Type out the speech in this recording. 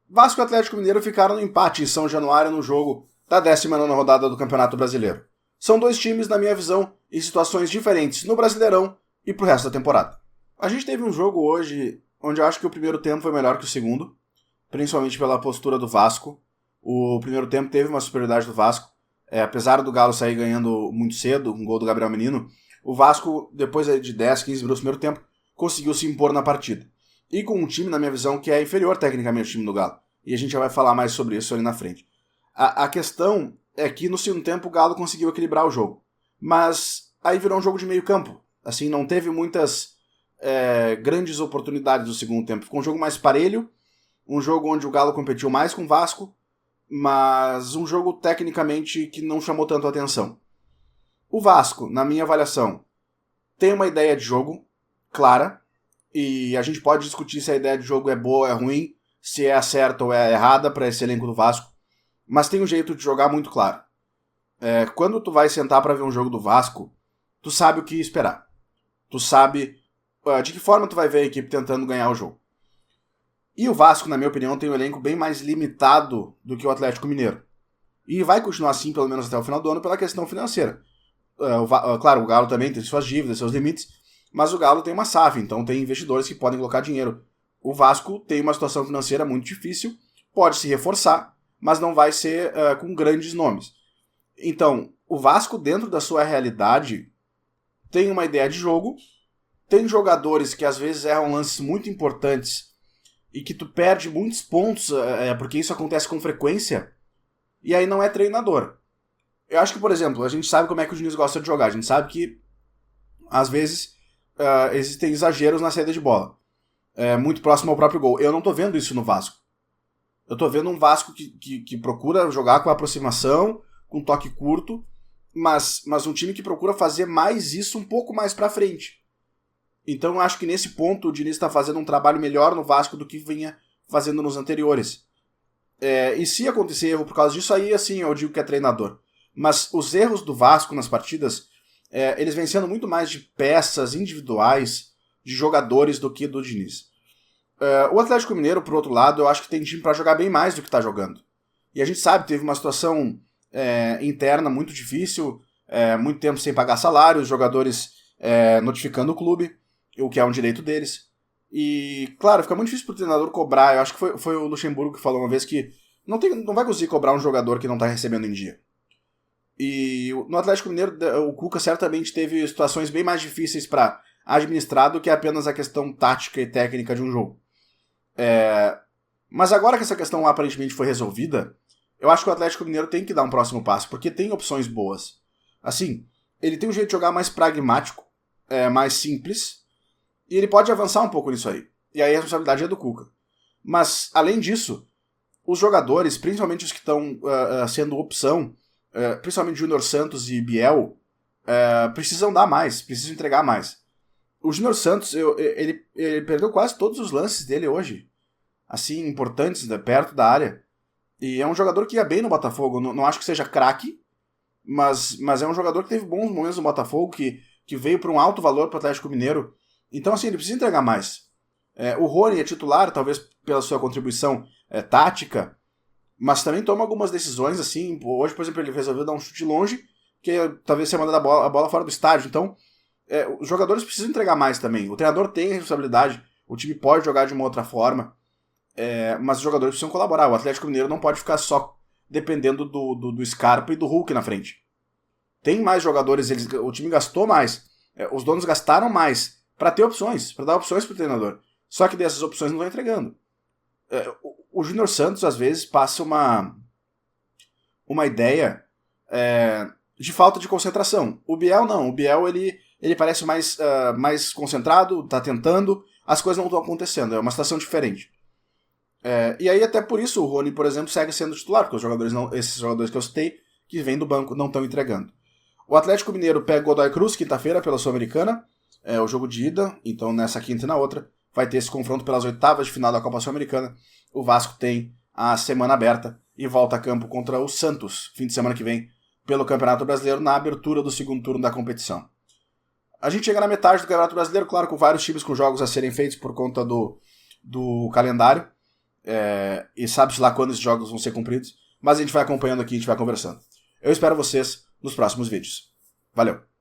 Vasco e Atlético Mineiro ficaram no empate em São Januário no jogo da 19ª rodada do Campeonato Brasileiro. São dois times, na minha visão, em situações diferentes no Brasileirão e pro resto da temporada. A gente teve um jogo hoje onde eu acho que o primeiro tempo foi melhor que o segundo, principalmente pela postura do Vasco. O primeiro tempo teve uma superioridade do Vasco, apesar do Galo sair ganhando muito cedo, um gol do Gabriel Menino, o Vasco, depois de 10, 15 minutos do primeiro tempo, conseguiu se impor na partida. E com um time, na minha visão, que é inferior tecnicamente ao time do Galo. E a gente já vai falar mais sobre isso ali na frente. A questão é que no segundo tempo o Galo conseguiu equilibrar o jogo. Mas aí virou um jogo de meio campo. Assim, não teve muitas grandes oportunidades no segundo tempo. Ficou um jogo mais parelho, um jogo onde o Galo competiu mais com o Vasco, mas um jogo tecnicamente que não chamou tanto a atenção. O Vasco, na minha avaliação, tem uma ideia de jogo clara, e a gente pode discutir se a ideia de jogo é boa ou é ruim, se é certa ou é errada para esse elenco do Vasco, mas tem um jeito de jogar muito claro. Quando tu vai sentar para ver um jogo do Vasco, tu sabe o que esperar. Tu sabe de que forma tu vai ver a equipe tentando ganhar o jogo. E o Vasco, na minha opinião, tem um elenco bem mais limitado do que o Atlético Mineiro. E vai continuar assim, pelo menos até o final do ano, pela questão financeira. Claro, o Galo também tem suas dívidas, seus limites, mas o Galo tem uma SAF, então tem investidores que podem colocar dinheiro. O Vasco tem uma situação financeira muito difícil, pode se reforçar, mas não vai ser com grandes nomes. Então, o Vasco, dentro da sua realidade, tem uma ideia de jogo, tem jogadores que às vezes erram lances muito importantes e que tu perde muitos pontos, porque isso acontece com frequência, e aí não é treinador. Eu acho que, por exemplo, a gente sabe como é que o Diniz gosta de jogar, a gente sabe que às vezes existem exageros na saída de bola, muito próximo ao próprio gol. Eu não tô vendo isso no Vasco. Eu tô vendo um Vasco que procura jogar com aproximação, com toque curto, mas um time que procura fazer mais isso um pouco mais pra frente. Então eu acho que nesse ponto o Diniz está fazendo um trabalho melhor no Vasco do que vinha fazendo nos anteriores. E se acontecer erro por causa disso, aí assim eu digo que é treinador. Mas os erros do Vasco nas partidas, eles vêm sendo muito mais de peças individuais, de jogadores, do que do Diniz. O Atlético Mineiro, por outro lado, eu acho que tem time para jogar bem mais do que está jogando. E a gente sabe, teve uma situação interna muito difícil, muito tempo sem pagar salário, os jogadores notificando o clube, o que é um direito deles. E, claro, fica muito difícil pro treinador cobrar. Eu acho que foi o Luxemburgo que falou uma vez que não vai conseguir cobrar um jogador que não está recebendo em dia. E no Atlético Mineiro, o Cuca certamente teve situações bem mais difíceis para administrar do que apenas a questão tática e técnica de um jogo. Mas agora que essa questão aparentemente foi resolvida, eu acho que o Atlético Mineiro tem que dar um próximo passo, porque tem opções boas. Assim, ele tem um jeito de jogar mais pragmático, mais simples, e ele pode avançar um pouco nisso aí. E aí a responsabilidade é do Cuca. Mas, além disso, os jogadores, principalmente os que estão sendo opção, principalmente Júnior Santos e Biel, precisam dar mais, precisam entregar mais. O Júnior Santos, ele perdeu quase todos os lances dele hoje, assim, importantes, perto da área. E é um jogador que ia bem no Botafogo. Não acho que seja craque, mas é um jogador que teve bons momentos no Botafogo, que veio por um alto valor para o Atlético Mineiro. Então, assim, ele precisa entregar mais. O Rony é titular, talvez pela sua contribuição tática, mas também toma algumas decisões, assim. Hoje, por exemplo, ele resolveu dar um chute longe, que talvez seja mandado a bola fora do estádio. Então, os jogadores precisam entregar mais também. O treinador tem responsabilidade, o time pode jogar de uma outra forma, mas os jogadores precisam colaborar. O Atlético Mineiro não pode ficar só dependendo do Scarpa e do Hulk na frente. Tem mais jogadores, o time gastou mais, os donos gastaram mais para ter opções, para dar opções para o treinador. Só que dessas opções não estão entregando. O Júnior Santos, às vezes, passa uma ideia de falta de concentração. O Biel não. O Biel, ele parece mais concentrado, está tentando, as coisas não estão acontecendo. É uma situação diferente. E aí, até por isso, o Rony, por exemplo, segue sendo titular, porque esses jogadores que eu citei, que vêm do banco, não estão entregando. O Atlético Mineiro pega o Godoy Cruz, quinta-feira, pela Sul-Americana, o jogo de ida, então nessa quinta e na outra, vai ter esse confronto pelas oitavas de final da Copa Sul-Americana. O Vasco tem a semana aberta e volta a campo contra o Santos, fim de semana que vem, pelo Campeonato Brasileiro, na abertura do segundo turno da competição. A gente chega na metade do Campeonato Brasileiro, claro, com vários times com jogos a serem feitos por conta do calendário. e sabe-se lá quando esses jogos vão ser cumpridos, mas a gente vai acompanhando aqui, a gente vai conversando. Eu espero vocês nos próximos vídeos. Valeu!